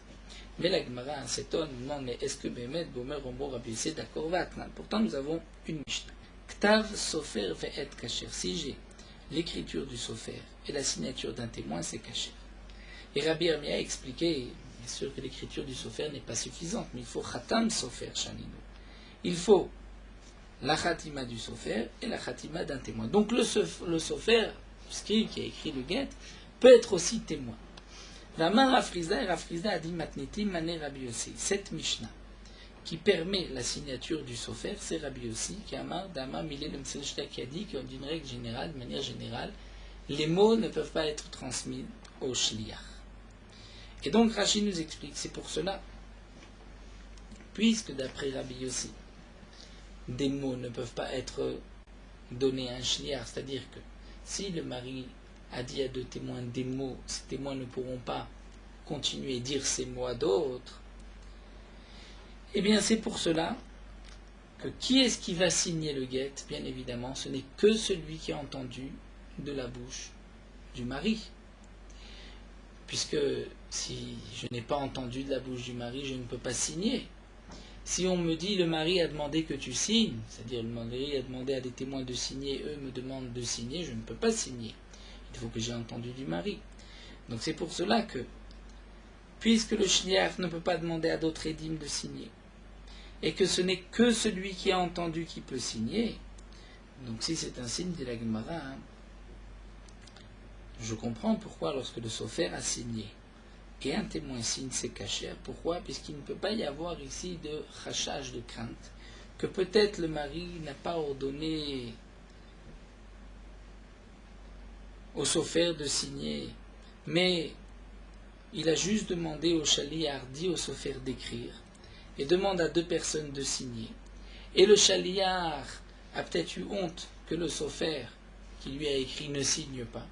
Mais la Gemara s'étonne, demande mais est-ce que Bémet, Bomer, Rombo, Rabbi Yossé, d'accord, pourtant nous avons une Mishnah. Ktav, Sofer, Ve'et, Kacher. Si j'ai l'écriture du Sofer et la signature d'un témoin, c'est Kacher. Et Rabbi Hermia a expliqué, bien sûr que l'écriture du Sofer n'est pas suffisante, mais il faut Khatam Sofer, Shanino. Il faut la Khatima du Sofer et la Khatima d'un témoin. Donc le Sofer, qui a écrit le guet, peut être aussi témoin. Ramar Rafrizda, et Rafrizda a dit Matniti Mané Rabbi Yossi. Cette Mishnah qui permet la signature du sophère, c'est Rabbi Yossi, qui a marre d'Amar Milé le Mselchta, qui a dit que d'une règle générale, de manière générale, les mots ne peuvent pas être transmis au shliach. Et donc Rashi nous explique, c'est pour cela, puisque d'après Rabbi Yossi, des mots ne peuvent pas être donnés à un shliach, c'est-à-dire que si le mari a dit à 2 témoins des mots, ces témoins ne pourront pas continuer à dire ces mots à d'autres, eh bien c'est pour cela que qui est-ce qui va signer le guet? Bien évidemment, ce n'est que celui qui a entendu de la bouche du mari. Puisque si je n'ai pas entendu de la bouche du mari, je ne peux pas signer. Si on me dit le mari a demandé que tu signes, c'est-à-dire le mari a demandé à des témoins de signer, eux me demandent de signer, je ne peux pas signer. Il faut que j'ai entendu du mari. Donc c'est pour cela que, puisque le shliach ne peut pas demander à d'autres édimes de signer, et que ce n'est que celui qui a entendu qui peut signer, donc si c'est un signe de la Gemara, je comprends pourquoi lorsque le sophère a signé, et un témoin signe, c'est cachère. Pourquoi? Puisqu'il ne peut pas y avoir ici de rachage, de crainte, que peut-être le mari n'a pas ordonné au sophère de signer, mais il a juste demandé au shaliach, dit au sophère d'écrire, et demande à 2 personnes de signer. Et le shaliach a peut-être eu honte que le sophère qui lui a écrit ne signe pas.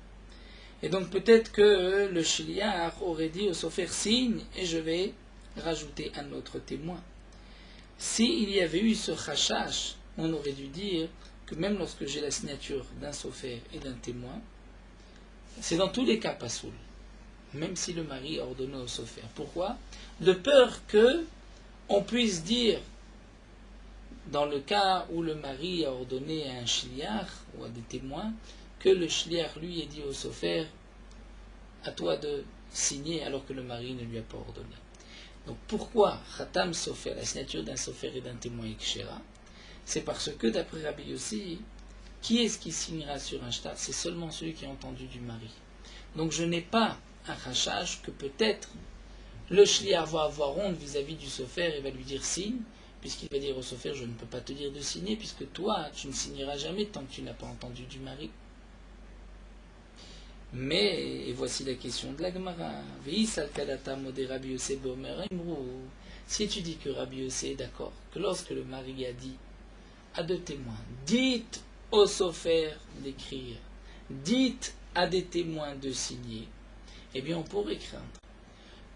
Et donc peut-être que le shliach aurait dit au sophère signe et je vais rajouter un autre témoin. S'il y avait eu ce chachash, on aurait dû dire que même lorsque j'ai la signature d'un sophère et d'un témoin, c'est dans tous les cas pas soul, même si le mari a ordonné au sophère. Pourquoi? De peur que on puisse dire, dans le cas où le mari a ordonné à un shliach ou à des témoins, que le shliach lui ait dit au sophère, à toi de signer alors que le mari ne lui a pas ordonné. Donc pourquoi Khatam Sofer, la signature d'un Sofer et d'un témoin Ikshera? C'est parce que d'après Rabbi Yossi, qui est-ce qui signera sur un shtar? C'est seulement celui qui a entendu du mari. Donc je n'ai pas un rachage que peut-être le shliach va avoir honte vis-à-vis du Sofer et va lui dire signe, puisqu'il va dire au Sofer je ne peux pas te dire de signer, puisque toi tu ne signeras jamais tant que tu n'as pas entendu du mari. Mais, et voici la question de la Gemara, si tu dis que Rabbi Yossé est d'accord, que lorsque le mari a dit à deux témoins, dites au Sofer d'écrire, dites à des témoins de signer, eh bien on pourrait craindre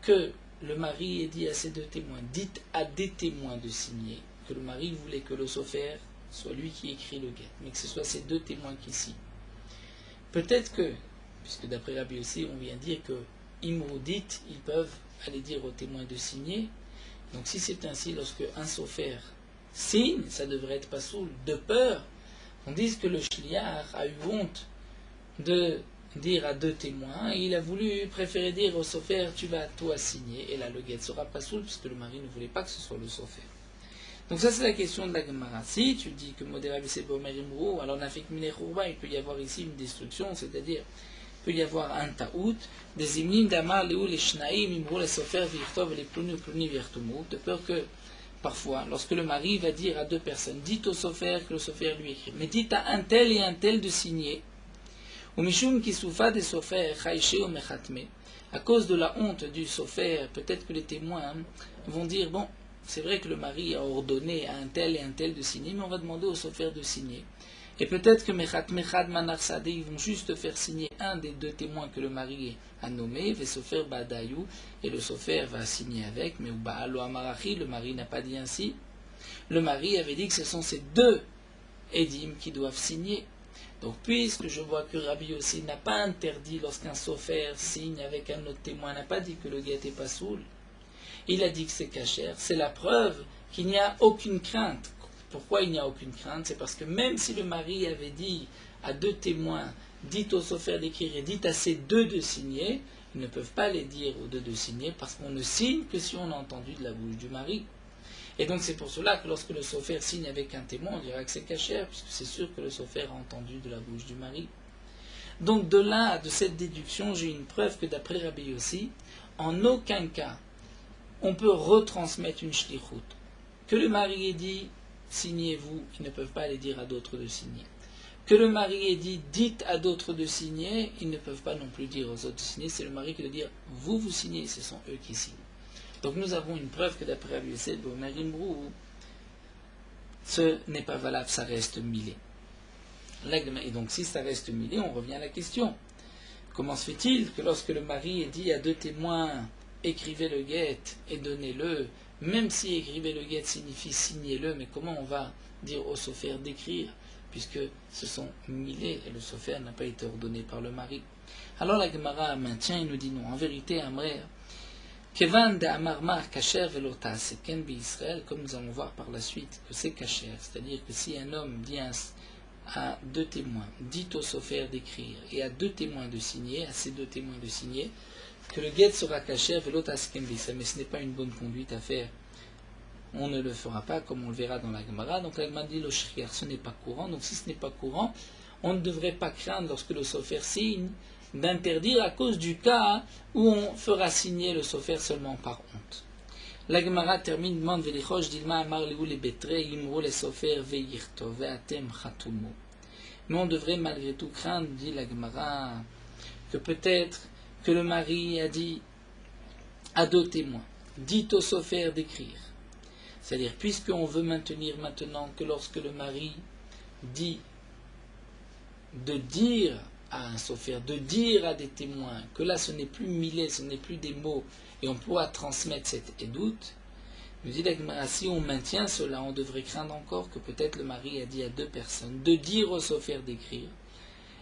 que le mari ait dit à ces deux témoins, dites à des témoins de signer, que le mari voulait que le Sofer soit lui qui écrit le guet, mais que ce soit ces deux témoins qui signent. Peut-être que, puisque d'après Rabbi Yossi, on vient dire que Imroudit, ils peuvent aller dire aux témoins de signer. Donc si c'est ainsi, lorsque un Sofer signe, ça devrait être pas soul, de peur qu'on dise que le shliach a eu honte de dire à deux témoins, et il a voulu préférer dire au Sofer, tu vas toi signer, et là le guet sera pas soul, puisque le mari ne voulait pas que ce soit le Sofer. Donc ça c'est la question de la Gemara. Si tu dis que Modera Bomer Imrou, alors Nafik Minechurba, il peut y avoir ici une destruction, c'est-à-dire il peut y avoir un taout, des imnim d'amar léou les shnaïm imrou les sofer virtov les pluni virtumou, de peur que parfois, lorsque le mari va dire à deux personnes, dites au sofer que le sofer lui écrit, mais dites à un tel et un tel de signer, ou mishum qui soufa des sofer chaïché ou mechatme, à cause de la honte du sofer, peut-être que les témoins vont dire, bon, c'est vrai que le mari a ordonné à un tel et un tel de signer, mais on va demander au sofer de signer. Et peut-être que Mechad Manar Sadeh, ils vont juste faire signer un des deux témoins que le mari a nommé, Vesofer Badayou, et le Sofer va signer avec, mais Baalo Amarachi, le mari n'a pas dit ainsi. Le mari avait dit que ce sont ces deux Edim qui doivent signer. Donc, puisque je vois que Rabbi Yossi n'a pas interdit lorsqu'un Sofer signe avec un autre témoin, n'a pas dit que le guet n'est pas soul, il a dit que c'est cachère, c'est la preuve qu'il n'y a aucune crainte. Pourquoi il n'y a aucune crainte? C'est parce que même si le mari avait dit à deux témoins, dites au Sofer d'écrire et dites à ces deux de signer, ils ne peuvent pas les dire aux deux de signer parce qu'on ne signe que si on a entendu de la bouche du mari. Et donc c'est pour cela que lorsque le Sofer signe avec un témoin, on dira que c'est cachère, puisque c'est sûr que le Sofer a entendu de la bouche du mari. Donc de là, de cette déduction, j'ai une preuve que d'après Rabbi Yossi, en aucun cas, on peut retransmettre une shlichut. Que le mari ait dit signez-vous, ils ne peuvent pas aller dire à d'autres de signer. Que le mari ait dit dites à d'autres de signer, ils ne peuvent pas non plus dire aux autres de signer, c'est le mari qui doit dire vous signez, ce sont eux qui signent. Donc nous avons une preuve que d'après Rabbi Yossi, ce n'est pas valable, ça reste milé. Et donc si ça reste milé, on revient à la question. Comment se fait-il que lorsque le mari ait dit à deux témoins écrivez le guet et donnez-le, même si écrivez le guet signifie signez-le, mais comment on va dire au Sofer d'écrire, puisque ce sont milés et le Sofer n'a pas été ordonné par le mari. Alors la Gemara maintient et nous dit non. En vérité, Amrer, Kevan de Amarmar Kacher Velota, c'est Ken Israël, comme nous allons voir par la suite, que c'est Kacher, c'est-à-dire que si un homme dit à deux témoins, dit au Sofer d'écrire, et à deux témoins de signer, à ces deux témoins de signer, que le guet sera caché, mais ce n'est pas une bonne conduite à faire. On ne le fera pas, comme on le verra dans la Gemara. Donc la Gemara dit le shriar, ce n'est pas courant. Donc si ce n'est pas courant, on ne devrait pas craindre, lorsque le sofer signe, d'interdire à cause du cas où on fera signer le sofer seulement par honte. La Gemara termine, demande Velichosh, Dilma Amar Liou les Betre, Imro les sofer veirto, veatem chatumo. Mais on devrait malgré tout craindre, dit la Gemara, que peut-être que le mari a dit à deux témoins, dites au Sofer d'écrire. C'est-à-dire, puisqu'on veut maintenir maintenant que lorsque le mari dit de dire à un Sofer, de dire à des témoins, que là ce n'est plus milé, ce n'est plus des mots, et on pourra transmettre cette édoute, nous dit la Gemara, si on maintient cela, on devrait craindre encore que peut-être le mari a dit à deux personnes de dire au Sofer d'écrire.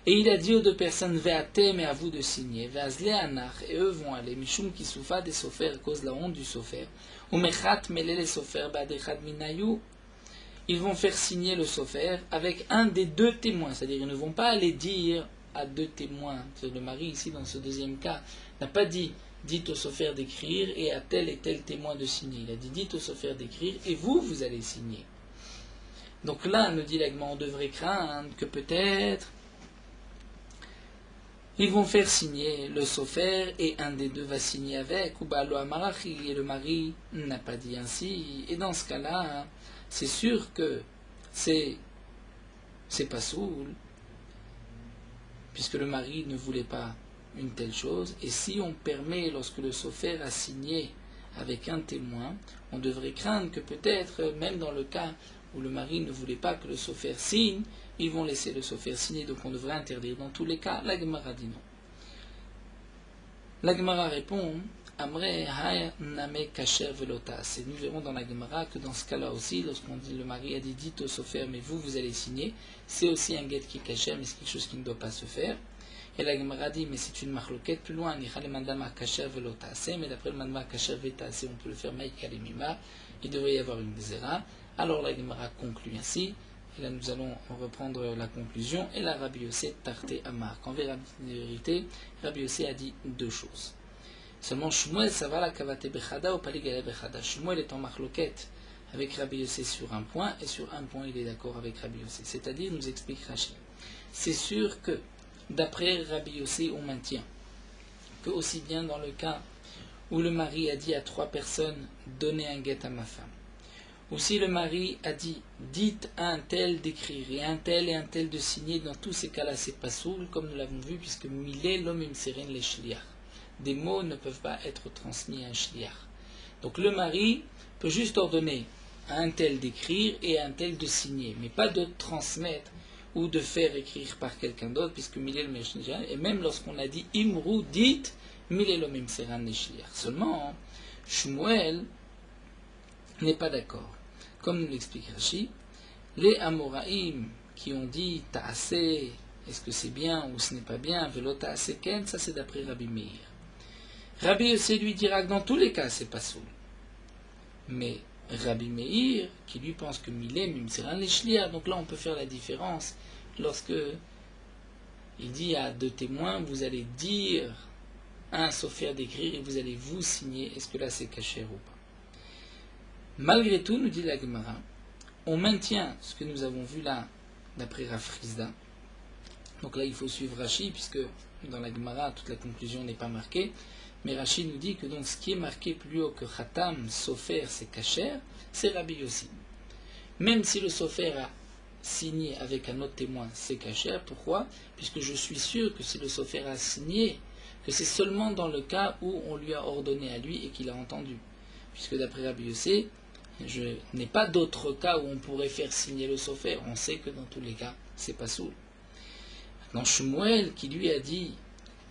Et il a dit aux deux personnes, Ve'atem, et à vous de signer, Ve'azle anach, et eux vont aller, Mishum qui soufa des sofer, à cause de la honte du sofer, ou mechat mele les sofer, ba'adechad minayou, ils vont faire signer le sofer avec un des deux témoins, c'est-à-dire ils ne vont pas aller dire a deux témoins, le mari ici dans ce deuxième cas, n'a pas dit dites au sofer d'écrire et à tel et tel témoin de signer. Il a dit dites au sofer d'écrire et vous, vous allez signer. Donc là, nous dit l'agma, on devrait craindre que peut-être ils vont faire signer le sofer et un des deux va signer avec, ou balo amarachi, et le mari n'a pas dit ainsi. Et dans ce cas-là, c'est sûr que c'est pas soul, puisque le mari ne voulait pas une telle chose. Et si on permet, lorsque le sofer a signé avec un témoin, on devrait craindre que peut-être, même dans le cas où le mari ne voulait pas que le sofer signe, ils vont laisser le sofer signer, donc on devrait interdire dans tous les cas. La Gemara dit non. La Gemara répond Amre hay name kasher velotas. Et nous verrons dans la Gemara que dans ce cas-là aussi, lorsqu'on dit le mari a dit dites au sofer, mais vous allez signer, c'est aussi un guet qui est kasher, mais c'est quelque chose qui ne doit pas se faire. Et la Gemara dit mais c'est une marloquette plus loin, mais d'après le mandama kasher vetas, on peut le faire maïkalemima, il devrait y avoir une zera. Alors la Gemara conclut ainsi, et là nous allons reprendre la conclusion, et la Rabbi Yossé tarté amar. En vérité, Rabbi Yossé a dit deux choses. Seulement Shmuel ça va la kavate bechada ou paligale bechada. Shmuel est en marloquette avec Rabbi Yossé sur un point, et sur un point il est d'accord avec Rabbi Yossé. C'est-à-dire, nous explique Rashi. C'est sûr que, d'après Rabbi Yossé, on maintient que aussi bien dans le cas où le mari a dit à 3 personnes donnez un guet à ma femme, ou si le mari a dit dites à un tel d'écrire et un tel de signer, dans tous ces cas-là c'est pas soul, comme nous l'avons vu, puisque milé l'homme imseren les shliach. Des mots ne peuvent pas être transmis à un shliach. Donc le mari peut juste ordonner à un tel d'écrire et à un tel de signer, mais pas de transmettre ou de faire écrire par quelqu'un d'autre, puisque milé le shliach, et même lorsqu'on a dit imrou, dites milé l'homme imseren les shliach. Seulement, Shmuel n'est pas d'accord. Comme nous l'explique Rashi, les Amoraïm qui ont dit Ta'ase, est-ce que c'est bien ou ce n'est pas bien, Velo Ta'ase Ken, ça c'est d'après Rabbi Meir. Rabbi Yossé lui dira que dans tous les cas c'est pas soul. Mais Rabbi Meir, qui lui pense que Milé, Mimseran les Shliach, donc là on peut faire la différence. Lorsque il dit à 2 témoins, vous allez dire à un sofer d'écrire et vous allez vous signer, est-ce que là c'est caché ou pas? Malgré tout, nous dit la Gemara, on maintient ce que nous avons vu là, d'après Rafrizda. Donc là, il faut suivre Rashi, puisque dans la Gemara, toute la conclusion n'est pas marquée. Mais Rashi nous dit que donc ce qui est marqué plus haut que Khatam, Sofer, c'est Kacher, c'est Rabbi Yossi. Même si le Sofer a signé avec un autre témoin, c'est Kacher. Pourquoi? Puisque je suis sûr que si le Sofer a signé, que c'est seulement dans le cas où on lui a ordonné à lui et qu'il a entendu. Puisque d'après Rabbi Yossi, je n'ai pas d'autre cas où on pourrait faire signer le sofer. On sait que dans tous les cas, c'est pas soul. Maintenant, Shmuel, qui lui a dit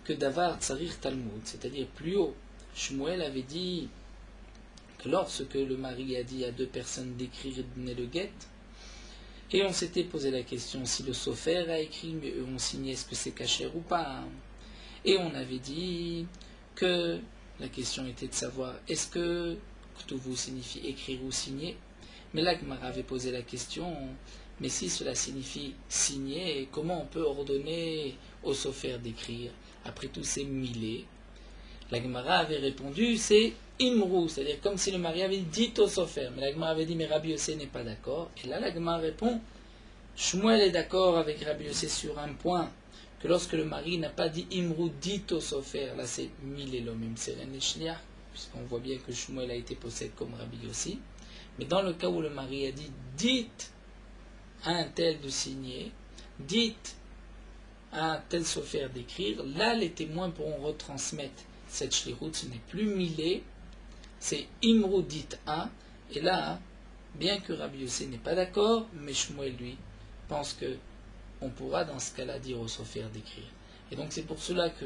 que Davar Tsarir Talmud, c'est-à-dire plus haut, Shmuel avait dit que lorsque le mari a dit à 2 personnes d'écrire et de donner le guet, et on s'était posé la question si le sofer a écrit, mais eux ont signé, est-ce que c'est caché ou pas? Et on avait dit que la question était de savoir, est-ce que Ktuvu signifie écrire ou signer? Mais là, Gemara avait posé la question, mais si cela signifie signer, comment on peut ordonner au sofer d'écrire? Après tout, c'est milé. La Gemara avait répondu, c'est imrou, c'est-à-dire comme si le mari avait dit au sofer. Mais la Gemara avait dit, mais Rabbi Yossé n'est pas d'accord. Et là, la Gemara répond, Shmuel est d'accord avec Rabbi Yossé sur un point, que lorsque le mari n'a pas dit imrou, dit au sofer, là c'est milé l'homme imseren les shliach, puisqu'on voit bien que Shmuel a été possède comme Rabbi Yossi. Mais dans le cas où le mari a dit dites à un tel de signer, dites à un tel sofer d'écrire, là les témoins pourront retransmettre cette shlichut, ce n'est plus milé, c'est imrou dit à, et là, bien que Rabbi Yossi n'est pas d'accord, mais Shmuel lui pense que on pourra dans ce cas-là dire au sofer d'écrire. Et donc c'est pour cela que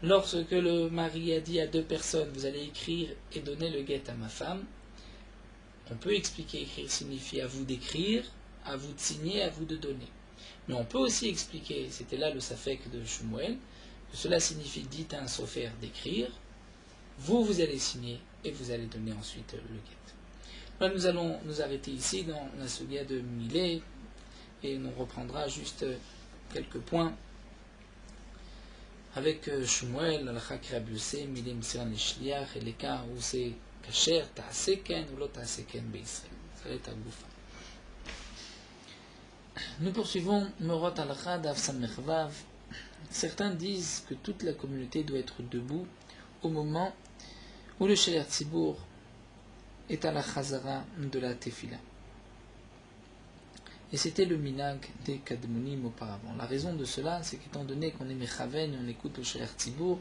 lorsque le mari a dit à 2 personnes, vous allez écrire et donner le guet à ma femme, on peut expliquer écrire signifie à vous d'écrire, à vous de signer, à vous de donner. Mais on peut aussi expliquer, c'était là le safek de Shmuel, que cela signifie dites à un sofer d'écrire, vous allez signer et vous allez donner ensuite le guet. Là, nous allons nous arrêter ici dans la sugia de Milé et on reprendra juste quelques points avec Shmuel, Halakha Rabbi Yossi, Milim Siran Lishliach, et les cas où c'est Kasher, Ta'aseken ou Lo Ta'aseken Be'Israël. Ça va être à Goufa. Nous poursuivons Morot Halakha Daf Samech Vav. Certains disent que toute la communauté doit être debout au moment où le Shaliach Tzibour est à la Chazara de la Tefila. Et c'était le minag des Kadmonim auparavant. La raison de cela, c'est qu'étant donné qu'on est Mechaven, on écoute le Shaliach Tzibour,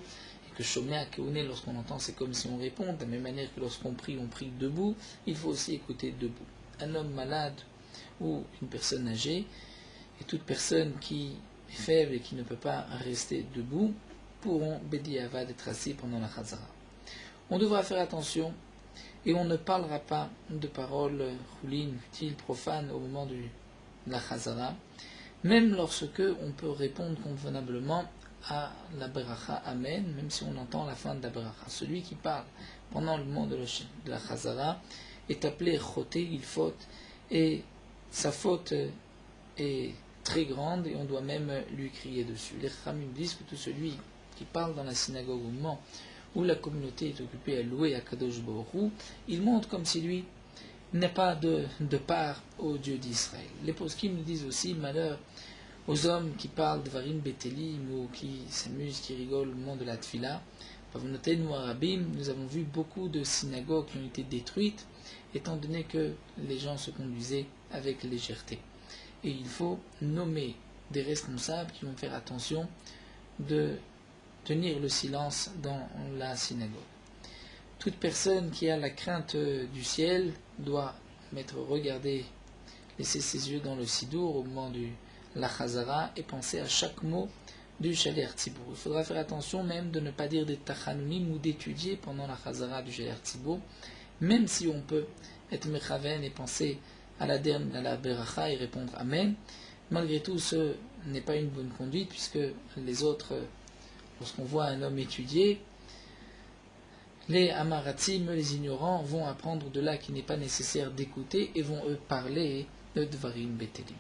et que Shomea Keouné, lorsqu'on entend, c'est comme si on répond, de la même manière que lorsqu'on prie, on prie debout, il faut aussi écouter debout. Un homme malade ou une personne âgée, et toute personne qui est faible et qui ne peut pas rester debout, pourront Bediavad être assis pendant la Chazara. On devra faire attention, et on ne parlera pas de paroles choulines, futiles, profanes au moment de la Chazara, même lorsque on peut répondre convenablement à la Beracha Amen, même si on entend la fin de la Beracha. Celui qui parle pendant le moment de la Chazara est appelé Choté, il faute, et sa faute est très grande, et on doit même lui crier dessus. Les Chachamim disent que tout celui qui parle dans la synagogue au moment où la communauté est occupée à louer à Kadosh Baruch Hu, il montre comme si lui n'a pas de part au Dieu d'Israël. Les poskim nous disent aussi malheur aux hommes qui parlent de Varim Betelim ou qui s'amusent, qui rigolent au moment de la Tfila. Nous Arabim, nous avons vu beaucoup de synagogues qui ont été détruites, étant donné que les gens se conduisaient avec légèreté. Et il faut nommer des responsables qui vont faire attention de tenir le silence dans la synagogue. Toute personne qui a la crainte du ciel doit laisser ses yeux dans le sidour au moment de la Chazara et penser à chaque mot du Shaliach Tzibour. Il faudra faire attention même de ne pas dire des tachanunim ou d'étudier pendant la Chazara du Shaliach Tzibour, même si on peut être mechaven et penser à la beracha et répondre Amen. Malgré tout, ce n'est pas une bonne conduite puisque les autres, lorsqu'on voit un homme étudier, les amaratim, les ignorants, vont apprendre de là qu'il n'est pas nécessaire d'écouter et vont eux parler de Dvarim Betelim.